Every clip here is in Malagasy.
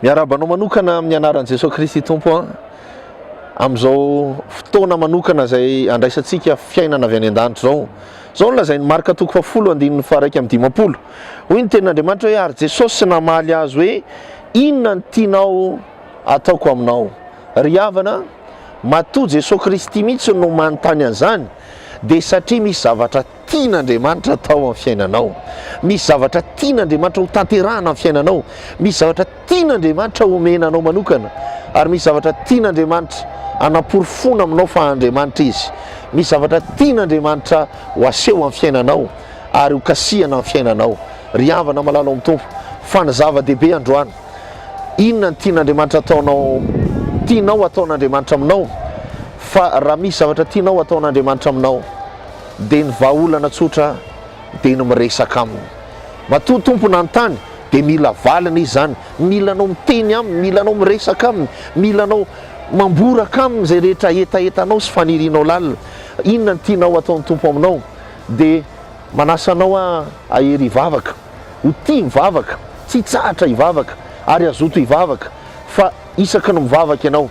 Miarabanao manokana amin'ny anaran'i Jesosy Kristy Tompo a. Amin'izao fotoana manokana izay andraisantsika fiainana avy any an-danitra zao. Zao nolazainy marika toko 10:1-5. Hoy ny tenin'Andriamanitra hoe ary Jesosy namaly azy hoe inona ny tianao ataoko aminao. Ry havana, matoa Jesosy Kristy mihitsy no manontany an'izany, dia satria misy zavatra tian'Andriamanitra atao amin'ny fiainanao. Misy zavatra tian'Andriamanitra ho tanterahana amin'ny fiainanao. Misy zavatra tian'Andriamanitra homenanao manokana. Ary misy zavatra tian'Andriamanitra anaporofona aminao fa Andriamanitra izy. Misy zavatra tian'Andriamanitra ho aseho amin'ny fiainanao ary ho kasihana amin'ny fiainanao. Ry havana malala amin'ny Tompo, fa ny zava-dehibe androany, inona ny tian'Andriamanitra ataonao, tianao ataon'Andriamanitra aminao. Fa raha misy zavatra tianao ataon'Andriamanitra aminao, dia ny vahaolana tsotra dia ny miresaka aminy. Matoa Tompo nanontany, dia mila valina izy zany, milanao miteny aminy, milanao miresaka aminy, milanao mamboraka aminy izay rehetra etaetanao sy fanirianao lalina. Inona ny tianao ataon'ny Tompo aminao, dia manasanao ahery hivavaka, ho tia mivavaka, tsy tsahatra hivavaka ary azoto hivavaka, fa isaky ny mivavaka ianao.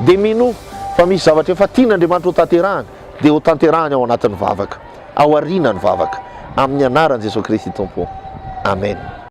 Dia mino fa misy zavatra efa tian'Andriamanitra ho tanterahany, dia ho tanterahany ao anatin'ny vavaka, ao aorianany vavaka, amin'ny anaran'i Jesosy Kristy Tompo. Amen.